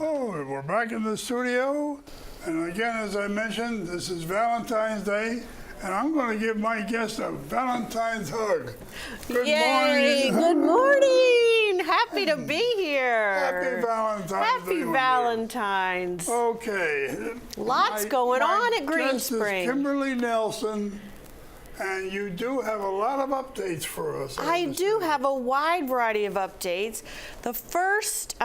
Oh, we're back in the studio. And again, as I mentioned, this is Valentine's Day. And I'm going to give my guest a Valentine's hug. Good Yay! morning. Good morning! Happy to be here. Happy Valentine's Day. Happy Valentine's. Okay. Lots going on at Green guest is Spring. Kimberly Nelson, and you do have a lot of updates for us. I do have a wide variety of updates. The first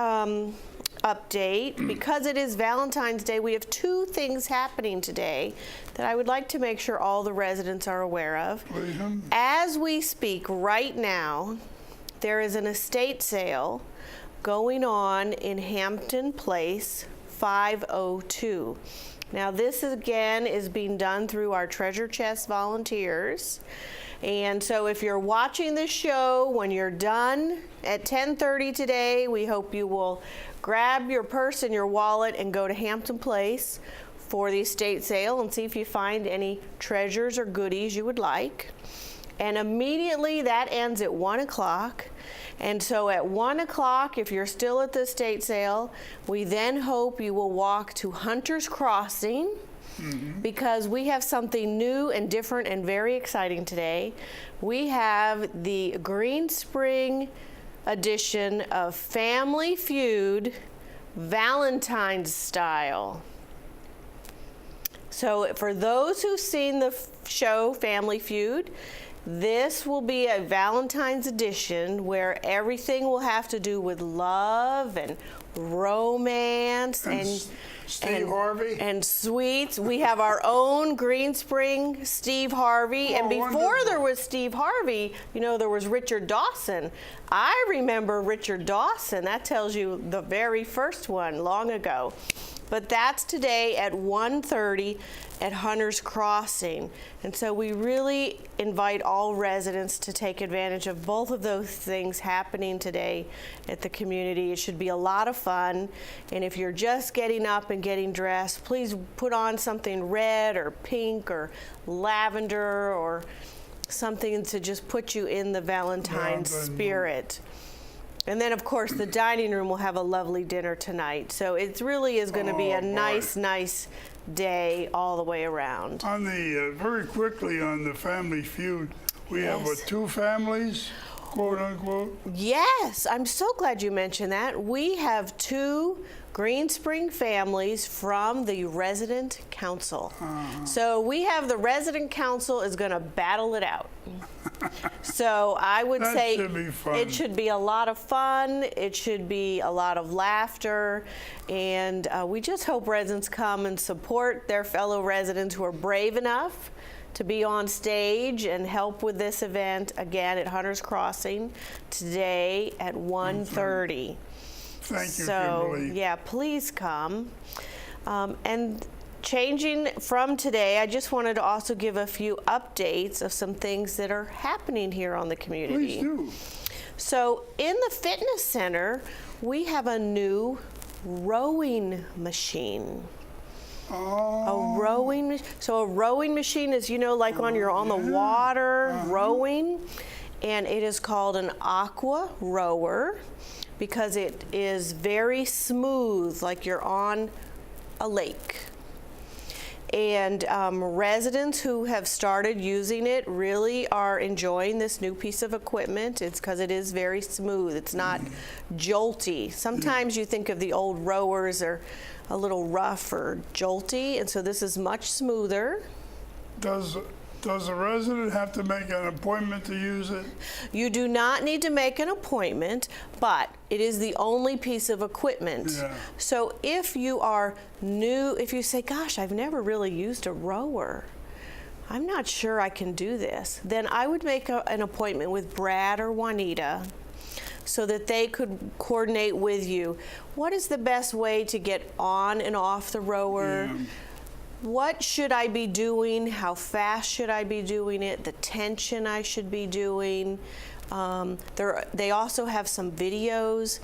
update, because it is Valentine's Day, we have two things happening today that I would like to make sure all the residents are aware of. As we speak right now, there is an estate sale going on in Hampton Place 502. Now this again is being done through our Treasure Chest volunteers. And so if you're watching this show, when you're done at 10:30 today, we hope you will grab your purse and your wallet and go to Hampton Place for the estate sale and see if you find any treasures or goodies you would like. And immediately that ends at 1 o'clock. And so at 1 o'clock, if you're still at the estate sale, we then hope you will walk to Hunter's Crossing, because we have something new and different and very exciting today. We have the Green Spring edition of Family Feud, Valentine's style. So for those who've seen the show Family Feud, this will be a Valentine's edition where everything will have to do with love and romance and Steve Harvey and sweets. We have our own Green Spring Steve Harvey, and before wonderful. there was Steve Harvey, you know, there was Richard Dawson. I remember Richard Dawson. That tells you the very first one long ago. But that's today at 1:30 at Hunter's Crossing. And so we really invite all residents to take advantage of both of those things happening today at the community. It should be a lot of fun. And if you're just getting up and getting dressed, please put on something red or pink or lavender or something to just put you in the Valentine's spirit. And then, of course, the dining room will have a lovely dinner tonight. So it really is going to be a nice day all the way around. On the very quickly on the Family Feud, we have two families, quote unquote. Yes, I'm so glad you mentioned that. We have two Green Spring families from the resident council. So we have the resident council is going to battle it out. So I would say it should be a lot of fun. It should be a lot of laughter. And we just hope residents come and support their fellow residents who are brave enough to be on stage and help with this event again at Hunter's Crossing today at 1:30. Thank you, So, Kimberly. yeah, please come. And changing from today, I just wanted to also give a few updates of some things that are happening here on the community. Please do. So in the fitness center, we have a new rowing machine. Oh. A rowing, so a rowing machine is, you know, like on the water rowing, and it is called an aqua rower because it is very smooth, like you're on a lake. And residents who have started using it really are enjoying this new piece of equipment. It's because it is very smooth. It's not jolty. Sometimes you think of the old rowers are a little rough or jolty, and so this is much smoother. Does a resident have to make an appointment to use it? You do not need to make an appointment, but it is the only piece of equipment. Yeah. So if you are new, if you say, gosh, I've never really used a rower, I'm not sure I can do this, then I would make an appointment with Brad or Juanita so that they could coordinate with you. What is the best way to get on and off the rower? Yeah. What should I be doing? How fast should I be doing it? The tension I should be doing. They also have some videos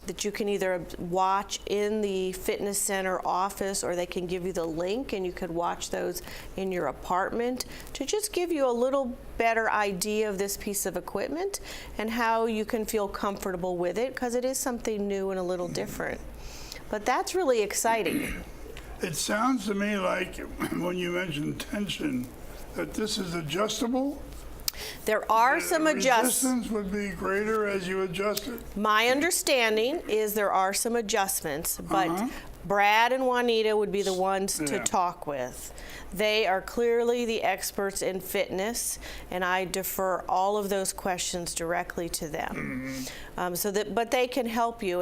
that you can either watch in the fitness center office, or they can give you the link and you could watch those in your apartment to just give you a little better idea of this piece of equipment and how you can feel comfortable with it, because it is something new and a little different. but that's really exciting. It sounds to me like when you mentioned tension, that this is adjustable. There are some adjustments. Resistance would be greater as you adjust it. My understanding is there are some adjustments, but Brad and Juanita would be the ones to talk with. They are clearly the experts in fitness, and I defer all of those questions directly to them. But they can help you.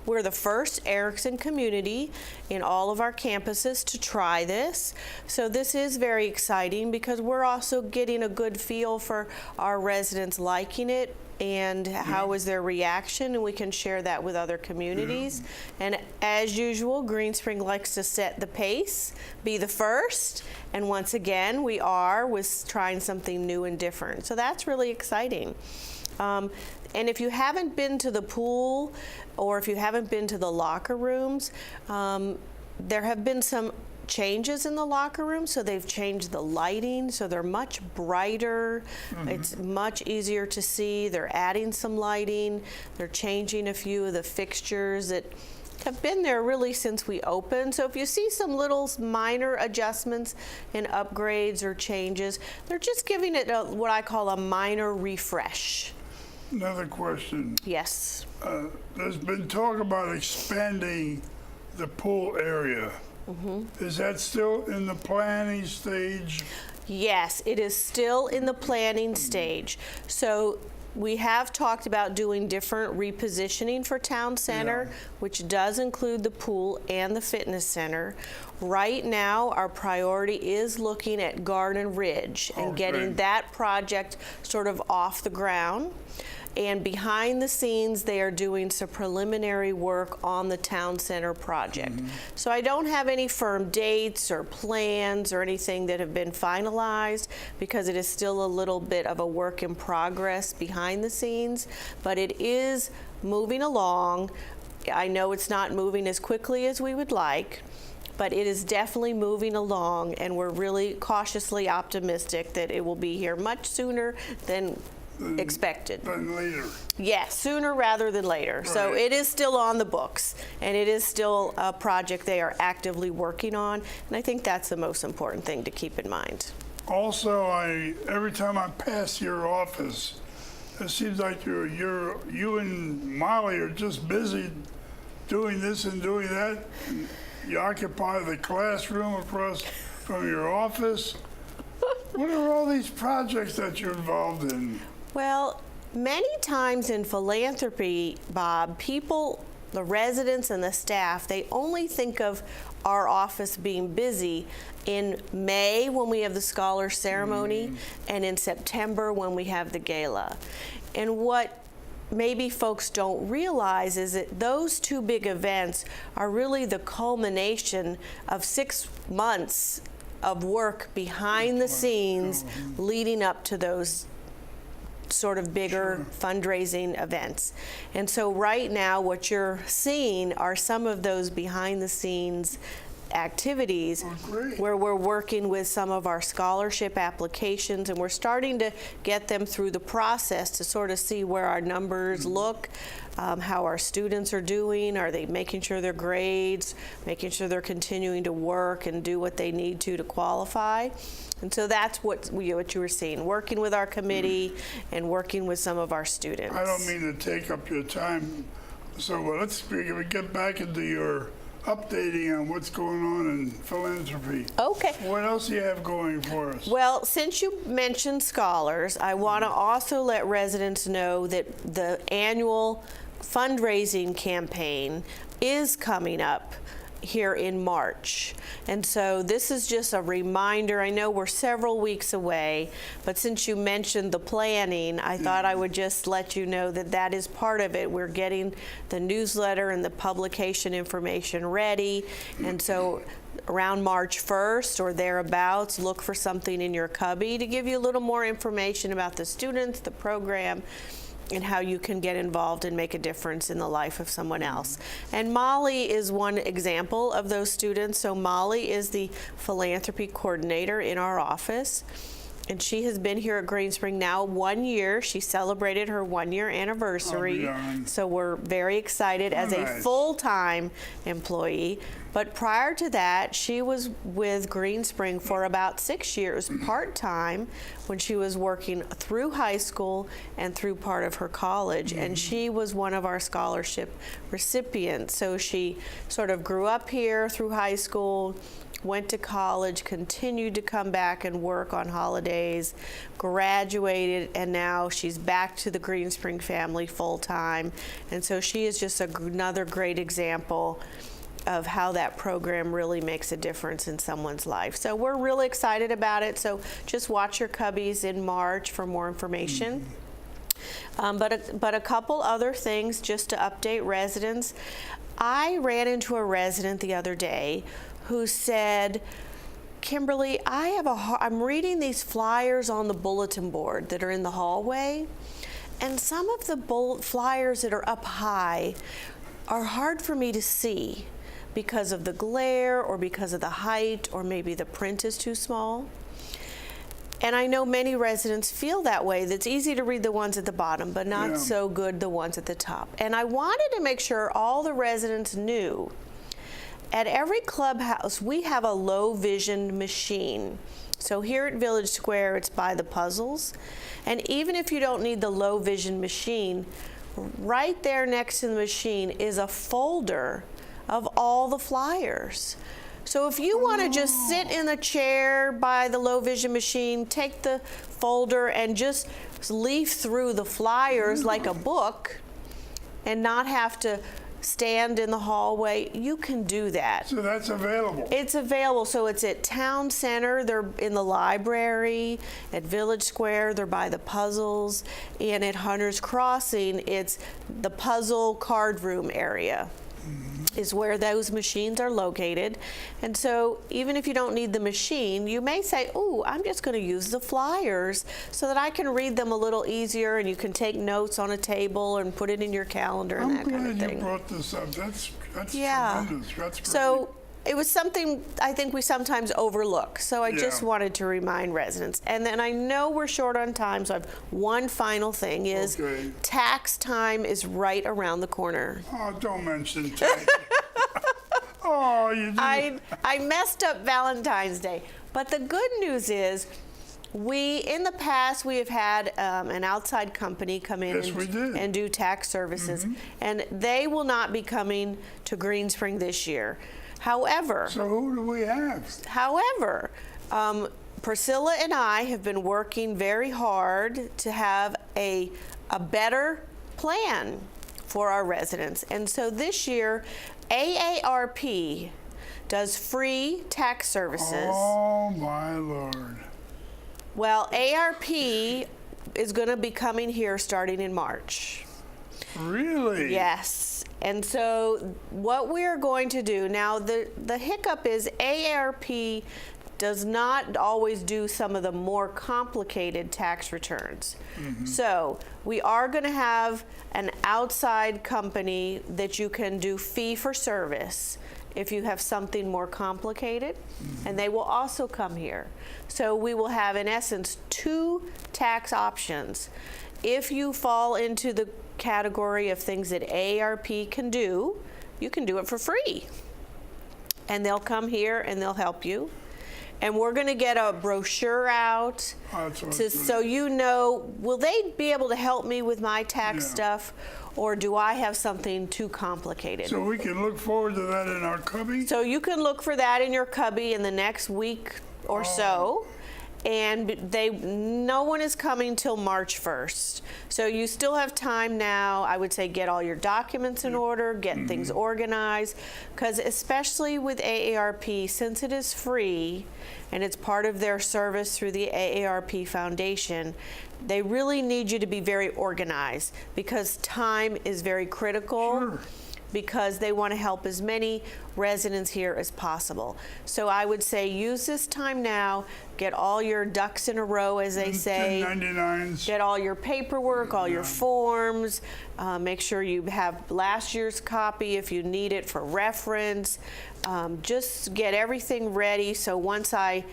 We're the first Erickson community in all of our campuses to try this. So this is very exciting because we're also getting a good feel for our residents liking it and how is their reaction, and we can share that with other communities. And as usual, Green Spring likes to set the pace, be the first, and once again, we are with trying something new and different. So that's really exciting. And if you haven't been to the pool, or if you haven't been to the locker rooms, there have been some changes in the locker room. So they've changed the lighting, so they're much brighter. It's much easier to see. They're adding some lighting. They're changing a few of the fixtures that have been there really since we opened. So if you see some little minor adjustments and upgrades or changes, they're just giving it what I call a minor refresh. Another question. Yes. There's been talk about expanding the pool area. Is that still in the planning stage? Yes, it is still in the planning stage. So we have talked about doing different repositioning for Town Center, which does include the pool and the fitness center. Right now, our priority is looking at Garden Ridge and getting that project sort of off the ground. And behind the scenes, they are doing some preliminary work on the Town Center project. So I don't have any firm dates or plans or anything that have been finalized because it is still a little bit of a work in progress behind the scenes, but it is moving along. I know it's not moving as quickly as we would like, but it is definitely moving along, and we're really cautiously optimistic that it will be here much sooner than expected. Than later. Yes, sooner rather than later. So it is still on the books, and it is still a project they are actively working on, and I think that's the most important thing to keep in mind. Also, every time I pass your office, it seems like you and Molly are just busy doing this and doing that. You occupy the classroom across from your office. What are all these projects that you're involved in? Well, many times in philanthropy, Bob, people, the residents and the staff, they only think of our office being busy in May when we have the Scholar Ceremony and in September when we have the gala. And what maybe folks don't realize is that those two big events are really the culmination of 6 months of work behind the scenes leading up to those sort of bigger fundraising events. And so right now what you're seeing are some of those behind the scenes activities where we're working with some of our scholarship applications, and we're starting to get them through the process to sort of see where our numbers look, how our students are doing. Are they making sure their grades, making sure they're continuing to work and do what they need to qualify? And so that's what you were seeing, working with our committee and working with some of our students. I don't mean to take up your time, so let's get back into your updating on what's going on in philanthropy. Okay. What else do you have going for us? Well, since you mentioned scholars, I want to also let residents know that the annual fundraising campaign is coming up here in March. And so this is just a reminder. I know we're several weeks away, but since you mentioned the planning, I thought I would just let you know that that is part of it. We're getting the newsletter and the publication information ready. And so around March 1st or thereabouts, look for something in your cubby to give you a little more information about the students, the program, and how you can get involved and make a difference in the life of someone else. And Molly is one example of those students. So Molly is the philanthropy coordinator in our office. And she has been here at Green Spring now 1 year. She celebrated her 1-year anniversary. So we're very excited as a full-time employee. But prior to that, she was with Green Spring for about 6 years, part-time, when she was working through high school and through part of her college. And she was one of our scholarship recipients. So she sort of grew up here through high school, went to college, continued to come back and work on holidays, graduated, and now she's back to the Green Spring family full-time. And so she is just another great example of how that program really makes a difference in someone's life. So we're really excited about it. So just watch your cubbies in March for more information. But a couple other things just to update residents. I ran into a resident the other day who said, Kimberly, I'm reading these flyers on the bulletin board that are in the hallway, and some of the flyers that are up high are hard for me to see because of the glare or because of the height, or maybe the print is too small. And I know many residents feel that way. That's easy to read the ones at the bottom, but not so good the ones at the top. And I wanted to make sure all the residents knew at every clubhouse, we have a low vision machine. So here at Village Square, it's by the puzzles. And even if you don't need the low vision machine, right there next to the machine is a folder of all the flyers. So if you want to just sit in a chair by the low vision machine, take the folder and just leaf through the flyers like a book and not have to stand in the hallway, you can do that. So that's available? It's available. So it's at Town Center, they're in the library, at Village Square, they're by the puzzles, and at Hunter's Crossing, it's the puzzle card room area. Is where those machines are located. And so even if you don't need the machine, you may say, oh, I'm just going to use the flyers so that I can read them a little easier, and you can take notes on a table and put it in your calendar and that kind of thing. I'm glad you brought this up. That's yeah. tremendous. That's great. So it was something I think we sometimes overlook. So I just wanted to remind residents. And then I know we're short on time, so I have one final thing is tax time is right around the corner. Oh, don't mention tax. Oh, you did. I messed up Valentine's Day. But the good news is in the past, we have had an outside company come in and do tax services. And they will not be coming to Green Spring this year. However, so who do we have? However, Priscilla and I have been working very hard to have a better plan for our residents. And so this year, AARP does free tax services. Oh, my Lord. Well, AARP is going to be coming here starting in March. Really? Yes. And so what we are going to do, now the hiccup is AARP does not always do some of the more complicated tax returns. So we are going to have an outside company that you can do fee for service if you have something more complicated, and they will also come here. So we will have, in essence, 2 tax options. If you fall into the category of things that AARP can do, you can do it for free. And they'll come here and they'll help you. And we're going to get a brochure out so you know, will they be able to help me with my tax stuff, or do I have something too complicated? So we can look forward to that in our cubby? So you can look for that in your cubby in the next week or so. And no one is coming till March 1st. So you still have time now. I would say get all your documents in order, get things organized, because especially with AARP, since it is free and it's part of their service through the AARP Foundation, they really need you to be very organized, because time is very critical. Because they want to help as many residents here as possible. So I would say use this time now, get all your ducks in a row, as they say. 1099s. Get all your paperwork, all your forms. Make sure you have last year's copy if you need it for reference. Just get everything ready, so once I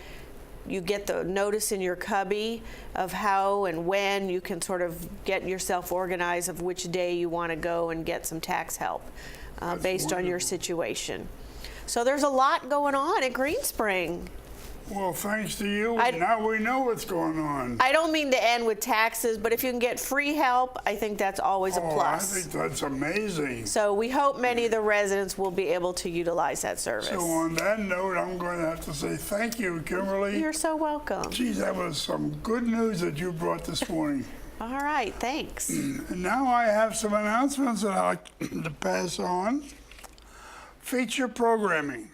you get the notice in your cubby of how and when you can sort of get yourself organized of which day you want to go and get some tax help based on your situation. So there's a lot going on at Green Spring. Well, thanks to you, now we know what's going on. I don't mean to end with taxes, but if you can get free help, I think that's always a plus. I think that's amazing. So we hope many of the residents will be able to utilize that service. So on that note, I'm going to have to say thank you, Kimberly. You're so welcome. Geez, that was some good news that you brought this morning. All right, thanks. And now I have some announcements that I'd like to pass on. Feature programming.